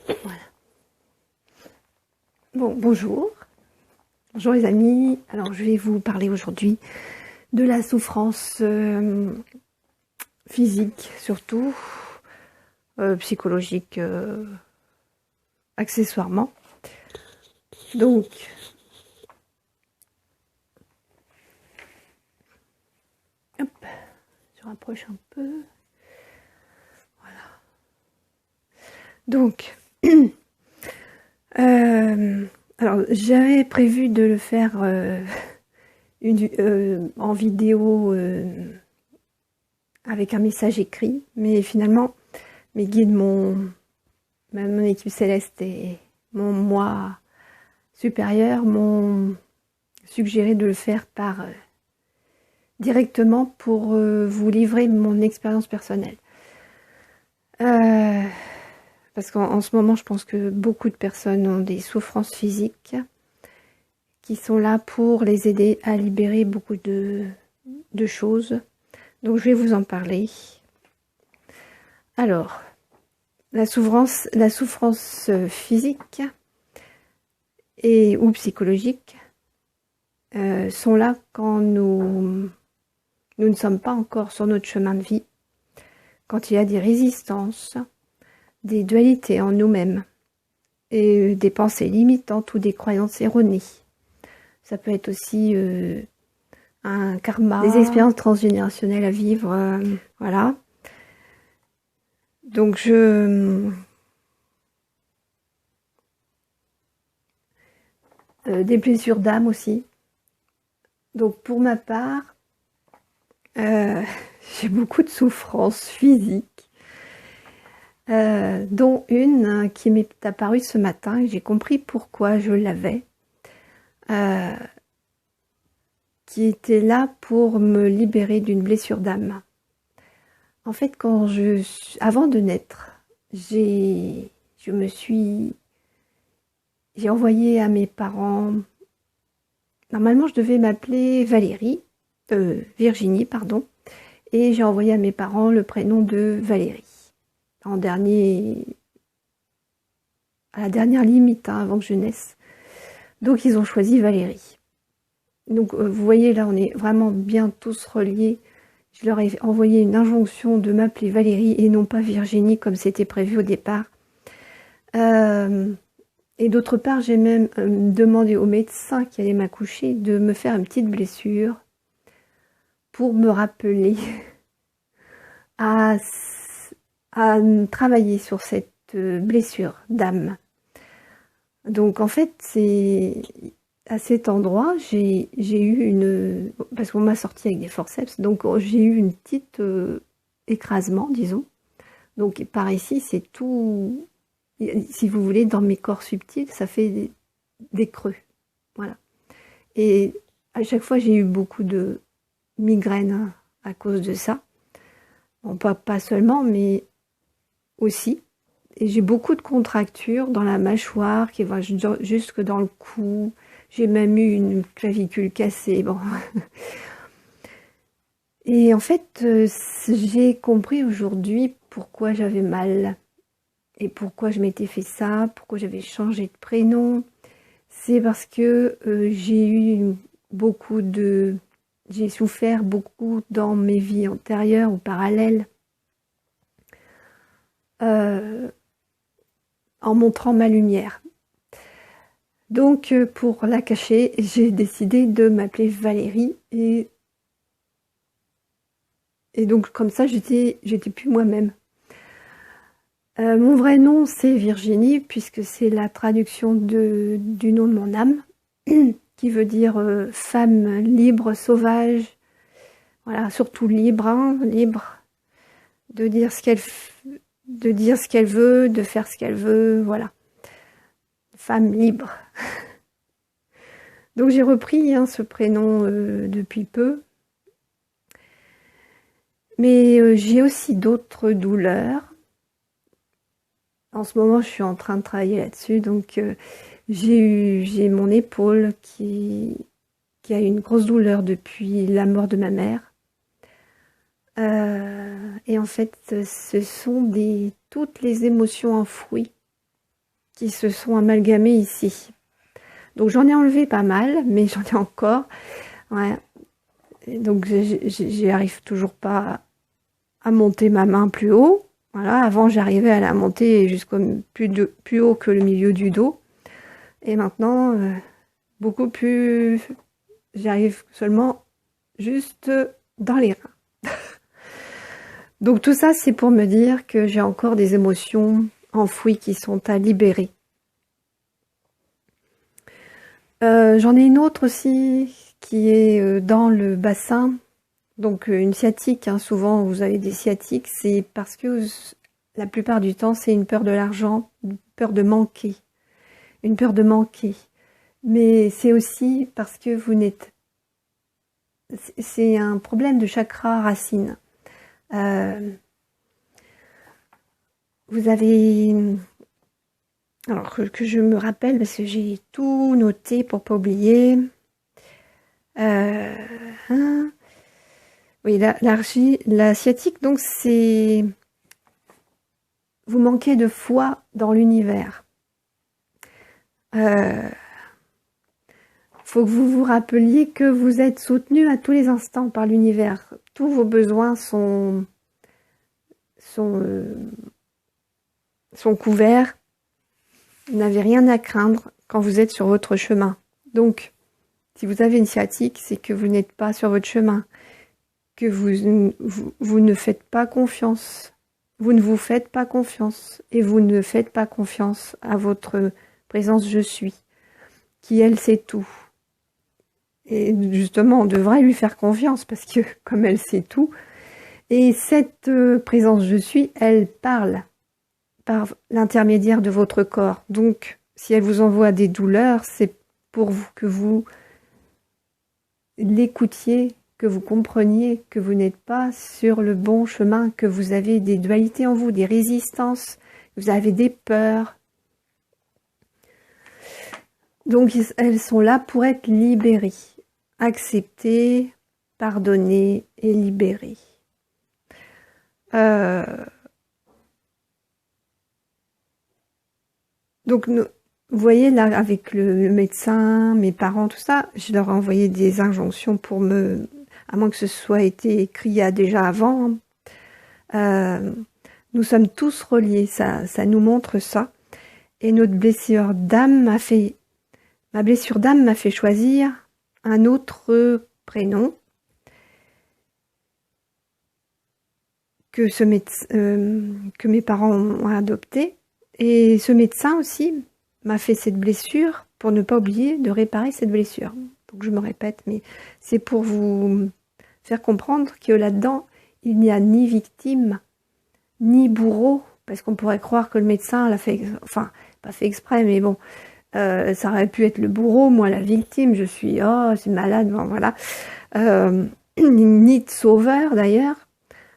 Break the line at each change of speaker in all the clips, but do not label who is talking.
Voilà. Bon, bonjour. Bonjour les amis. Alors, je vais vous parler aujourd'hui de la souffrance physique, surtout, psychologique, accessoirement. Donc, hop, je rapproche un peu. Voilà. Donc, alors, j'avais prévu de le faire en vidéo avec un message écrit, mais finalement, mes guides mon équipe céleste et mon moi supérieur m'ont suggéré de le faire directement pour vous livrer mon expérience personnelle. Parce qu'en ce moment, je pense que beaucoup de personnes ont des souffrances physiques qui sont là pour les aider à libérer beaucoup de choses. Donc, je vais vous en parler. Alors, la souffrance physique ou psychologique sont là quand nous ne sommes pas encore sur notre chemin de vie, quand il y a des résistances, des dualités en nous-mêmes, et des pensées limitantes ou des croyances erronées. Ça peut être aussi un karma, des expériences transgénérationnelles à vivre, voilà. Donc des blessures d'âme aussi. Donc pour ma part, j'ai beaucoup de souffrances physiques, dont une qui m'est apparue ce matin et j'ai compris pourquoi je l'avais, qui était là pour me libérer d'une blessure d'âme. En fait, avant de naître, j'ai envoyé à mes parents. Normalement, je devais m'appeler Virginie, pardon, et j'ai envoyé à mes parents le prénom de Valérie. À la dernière limite, avant que je naisse. Donc, ils ont choisi Valérie. Donc, vous voyez, là, on est vraiment bien tous reliés. Je leur ai envoyé une injonction de m'appeler Valérie et non pas Virginie, comme c'était prévu au départ. Et d'autre part, j'ai même demandé au médecin qui allait m'accoucher de me faire une petite blessure pour me rappeler à travailler sur cette blessure d'âme. Donc en fait, c'est à cet endroit, j'ai eu parce qu'on m'a sorti avec des forceps, donc j'ai eu une petite écrasement, disons. Donc par ici, c'est tout, si vous voulez, dans mes corps subtils, ça fait des creux. Voilà. Et à chaque fois, j'ai eu beaucoup de migraines à cause de ça. Bon, pas seulement, mais aussi. Et j'ai beaucoup de contractures dans la mâchoire qui vont jusque dans le cou. J'ai même eu une clavicule cassée. Bon. Et en fait, j'ai compris aujourd'hui pourquoi j'avais mal et pourquoi je m'étais fait ça, pourquoi j'avais changé de prénom. C'est parce que j'ai souffert beaucoup dans mes vies antérieures ou parallèles, en montrant ma lumière. Donc, pour la cacher, j'ai décidé de m'appeler Valérie et donc comme ça, j'étais plus moi-même. Mon vrai nom, c'est Virginie, puisque c'est la traduction du nom de mon âme, qui veut dire femme libre, sauvage, voilà, surtout libre, hein, libre de dire ce qu'elle veut, de faire ce qu'elle veut, voilà. Femme libre. Donc j'ai repris ce prénom depuis peu. Mais j'ai aussi d'autres douleurs. En ce moment, je suis en train de travailler là-dessus. Donc j'ai mon épaule qui a une grosse douleur depuis la mort de ma mère. Et en fait, ce sont toutes les émotions enfouies qui se sont amalgamés ici. Donc j'en ai enlevé pas mal, mais j'en ai encore. Ouais. Et donc j'y arrive toujours pas à monter ma main plus haut. Voilà, avant j'arrivais à la monter jusqu'au plus haut que le milieu du dos. Et maintenant, beaucoup plus... J'arrive seulement juste dans les reins. Donc tout ça, c'est pour me dire que j'ai encore des émotions enfouies qui sont à libérer. J'en ai une autre aussi qui est dans le bassin. Donc une sciatique, hein, souvent vous avez des sciatiques, c'est parce que la plupart du temps c'est une peur de l'argent, une peur de manquer, une peur de manquer. Mais c'est aussi parce que vous n'êtes... C'est un problème de chakra racine. Vous avez... Alors que je me rappelle, parce que j'ai tout noté pour pas oublier. Hein. Oui, la sciatique, donc c'est... Vous manquez de foi dans l'univers. Faut que vous vous rappeliez que vous êtes soutenu à tous les instants par l'univers. Tous vos besoins sont couverts. Vous n'avez rien à craindre quand vous êtes sur votre chemin. Donc, si vous avez une sciatique, c'est que vous n'êtes pas sur votre chemin, que vous ne faites pas confiance. Vous ne vous faites pas confiance et vous ne faites pas confiance à votre présence je suis, qui elle sait tout. Et justement, on devrait lui faire confiance parce que comme elle sait tout, et cette présence je suis, elle parle par l'intermédiaire de votre corps. Donc, si elle vous envoie des douleurs, c'est pour vous que vous l'écoutiez, que vous compreniez que vous n'êtes pas sur le bon chemin, que vous avez des dualités en vous, des résistances, vous avez des peurs. Donc, elles sont là pour être libérées, acceptées, pardonnées et libérées. Donc, vous voyez, là, avec le médecin, mes parents, tout ça, je leur ai envoyé des injonctions pour me... À moins que ce soit été écrit déjà avant. Nous sommes tous reliés, ça nous montre ça. Et notre blessure d'âme ma blessure d'âme m'a fait choisir un autre prénom que que mes parents ont adopté. Et ce médecin aussi m'a fait cette blessure pour ne pas oublier de réparer cette blessure. Donc je me répète, mais c'est pour vous faire comprendre que là-dedans, il n'y a ni victime, ni bourreau, parce qu'on pourrait croire que le médecin l'a fait, enfin, pas fait exprès, mais bon, ça aurait pu être le bourreau, moi la victime, je suis, oh, c'est malade, bon, voilà. Ni de sauveur d'ailleurs.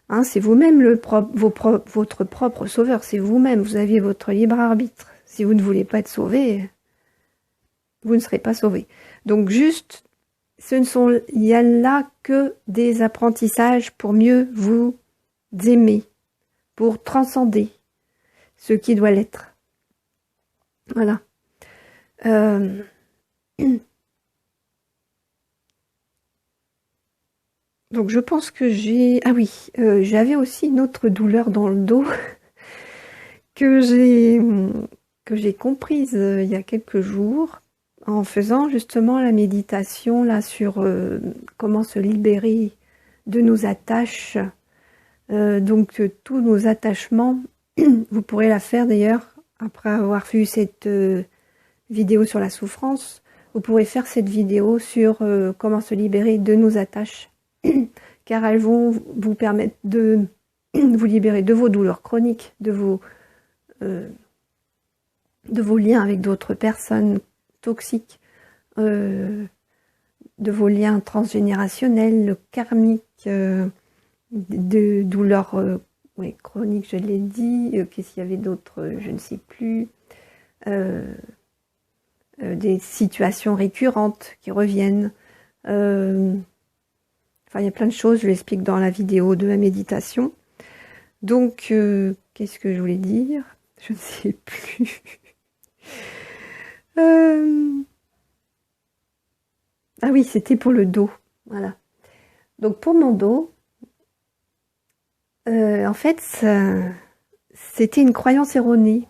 Hein, c'est vous-même votre propre sauveur, c'est vous-même, vous aviez votre libre arbitre. Si vous ne voulez pas être sauvé, vous ne serez pas sauvé. Donc juste, il y a là que des apprentissages pour mieux vous aimer, pour transcender ce qui doit l'être. Voilà. Donc je pense que j'ai... Ah oui, j'avais aussi une autre douleur dans le dos que j'ai comprise il y a quelques jours en faisant justement la méditation là sur comment se libérer de nos attaches. Donc tous nos attachements, vous pourrez la faire d'ailleurs après avoir vu cette vidéo sur la souffrance. Vous pourrez faire cette vidéo sur comment se libérer de nos attaches. Car elles vont vous permettre de vous libérer de vos douleurs chroniques, de vos liens avec d'autres personnes toxiques, de vos liens transgénérationnels, karmiques, de douleurs chroniques, je l'ai dit, qu'est-ce qu'il y avait d'autre, je ne sais plus, des situations récurrentes qui reviennent, enfin, il y a plein de choses, je l'explique dans la vidéo de la méditation. Donc, qu'est-ce que je voulais dire? Je ne sais plus. Euh, Ah oui, c'était pour le dos. Voilà. Donc pour mon dos, en fait, c'était une croyance erronée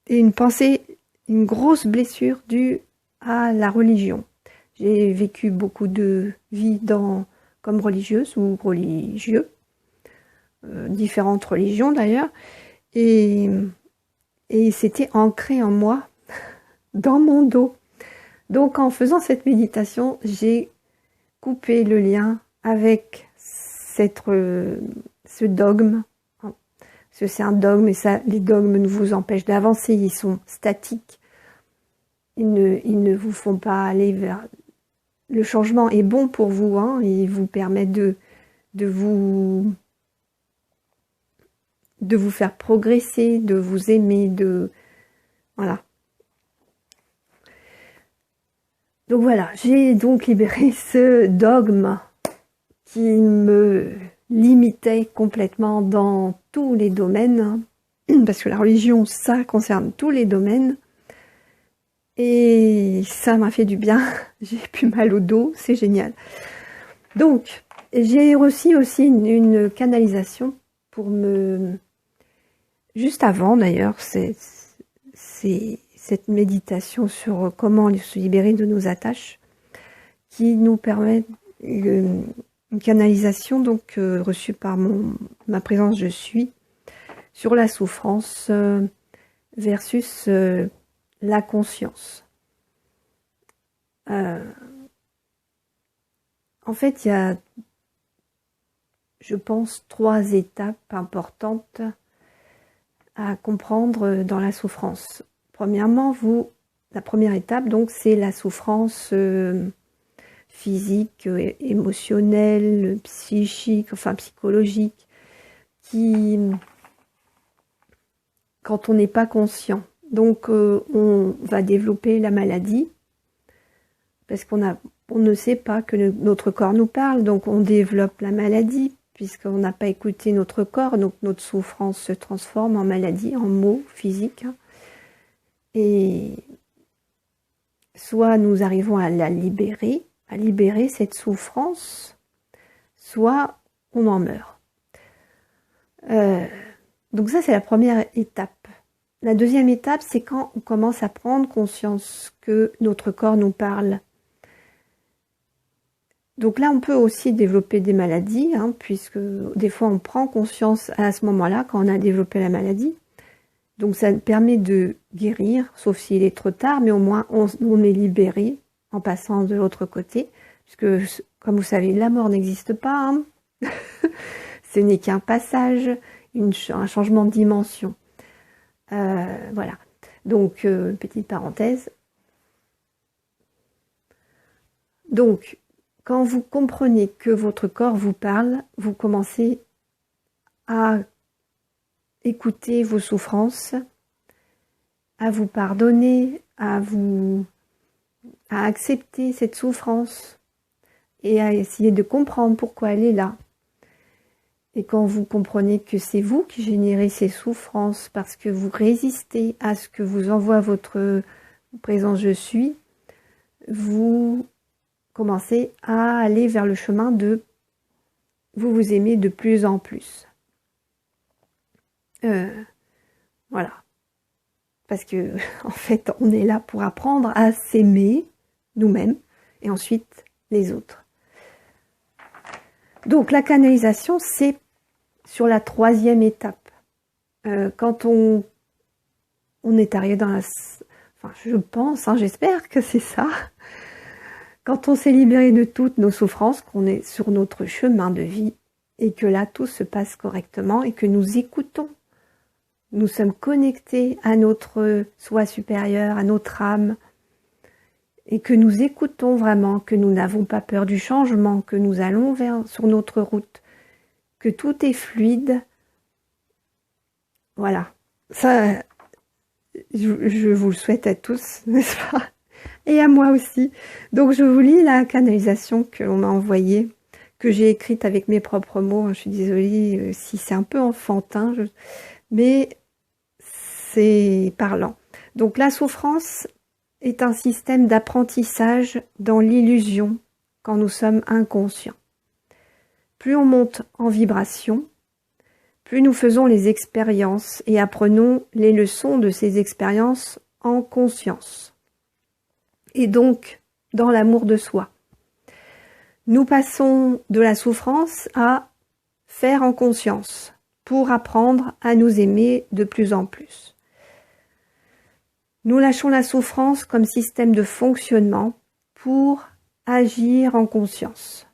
et une pensée, une grosse blessure due à la religion. J'ai vécu beaucoup de vie comme religieuse ou religieux, différentes religions d'ailleurs, et, et c'était ancré en moi, dans mon dos. Donc en faisant cette méditation, j'ai coupé le lien avec ce dogme. Parce que c'est un dogme et ça, les dogmes ne vous empêchent d'avancer, ils sont statiques. Ils ne vous font pas aller vers... Le changement est bon pour vous, hein, il vous permet de vous, de vous faire progresser, de vous aimer, voilà. Donc voilà, j'ai donc libéré ce dogme qui me limitait complètement dans tous les domaines, parce que la religion, ça concerne tous les domaines, et ça m'a fait du bien, j'ai plus mal au dos, c'est génial. Donc, j'ai reçu aussi une canalisation pour me... Juste avant d'ailleurs, c'est cette méditation sur comment se libérer de nos attaches, qui nous permet une canalisation donc reçue par ma présence je suis sur la souffrance versus la conscience. En fait, il y a, je pense, 3 étapes importantes à comprendre dans la souffrance. Premièrement, la première étape, donc, c'est la souffrance physique, émotionnelle, psychique, enfin psychologique, qui, quand on n'est pas conscient. Donc, on va développer la maladie, parce on ne sait pas que notre corps nous parle, donc on développe la maladie, puisqu'on n'a pas écouté notre corps, donc notre souffrance se transforme en maladie, en maux physiques. Et soit nous arrivons à libérer cette souffrance, soit on en meurt. Donc ça, c'est la première étape. La deuxième étape, c'est quand on commence à prendre conscience que notre corps nous parle. Donc là, on peut aussi développer des maladies, hein, puisque des fois, on prend conscience à ce moment-là, quand on a développé la maladie. Donc ça permet de guérir, sauf s'il est trop tard, mais au moins on est libéré en passant de l'autre côté, puisque, comme vous savez, la mort n'existe pas. Hein. Ce n'est qu'un passage, un changement de dimension. Voilà. Donc, petite parenthèse. Donc, quand vous comprenez que votre corps vous parle, vous commencez à écouter vos souffrances, à vous pardonner, à accepter cette souffrance et à essayer de comprendre pourquoi elle est là. Et quand vous comprenez que c'est vous qui générez ces souffrances parce que vous résistez à ce que vous envoie votre présence je suis, vous commencez à aller vers le chemin de vous aimer de plus en plus. Voilà. Parce que, en fait, on est là pour apprendre à s'aimer nous-mêmes et ensuite les autres. Donc, la canalisation, c'est sur la 3e étape. Quand on est arrivé dans la... Enfin, je pense, hein, j'espère que c'est ça. Quand on s'est libéré de toutes nos souffrances, qu'on est sur notre chemin de vie et que là, tout se passe correctement et que nous écoutons. Nous sommes connectés à notre soi supérieur, à notre âme, et que nous écoutons vraiment, que nous n'avons pas peur du changement, que nous allons sur notre route, que tout est fluide. Voilà. Ça, je vous le souhaite à tous, n'est-ce pas? Et à moi aussi. Donc je vous lis la canalisation que l'on m'a envoyée, que j'ai écrite avec mes propres mots. Je suis désolée si c'est un peu enfantin, mais c'est parlant. Donc la souffrance est un système d'apprentissage dans l'illusion quand nous sommes inconscients. Plus on monte en vibration, plus nous faisons les expériences et apprenons les leçons de ces expériences en conscience. Et donc, dans l'amour de soi. Nous passons de la souffrance à faire en conscience pour apprendre à nous aimer de plus en plus. Nous lâchons la souffrance comme système de fonctionnement pour agir en conscience.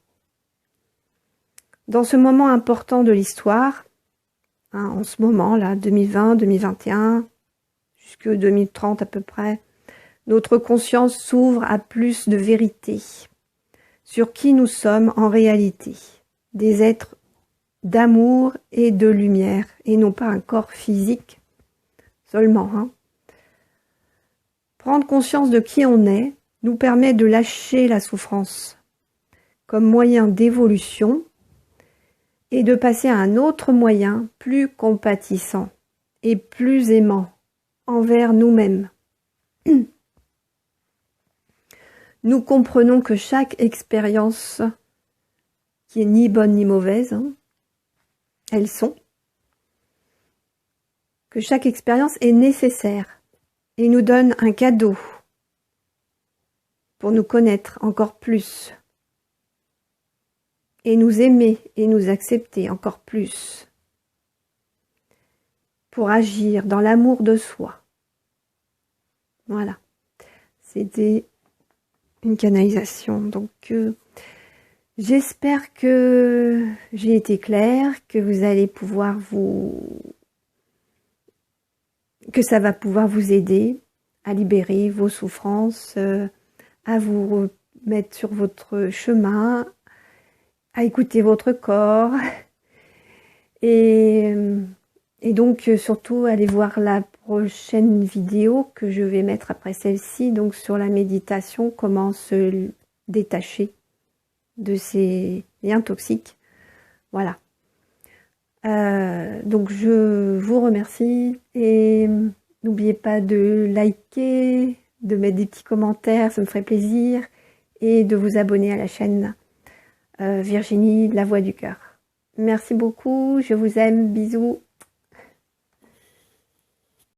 Dans ce moment important de l'histoire, en ce moment là, 2020, 2021, jusque 2030 à peu près, notre conscience s'ouvre à plus de vérité sur qui nous sommes en réalité, des êtres d'amour et de lumière, et non pas un corps physique seulement. Prendre conscience de qui on est nous permet de lâcher la souffrance comme moyen d'évolution et de passer à un autre moyen plus compatissant et plus aimant envers nous-mêmes. Nous comprenons que chaque expérience, qui est ni bonne ni mauvaise, elles sont, que chaque expérience est nécessaire et nous donne un cadeau pour nous connaître encore plus et nous aimer et nous accepter encore plus, pour agir dans l'amour de soi. Voilà, c'était une canalisation. Donc, j'espère que j'ai été claire, que vous allez pouvoir que ça va pouvoir vous aider à libérer vos souffrances, à vous mettre sur votre chemin, à écouter votre corps et donc surtout allez voir la prochaine vidéo que je vais mettre après celle-ci, donc sur la méditation, comment se détacher de ces liens toxiques. Voilà. Donc je vous remercie et n'oubliez pas de liker, de mettre des petits commentaires, ça me ferait plaisir, et de vous abonner à la chaîne Virginie, la voix du cœur. Merci beaucoup, je vous aime, bisous.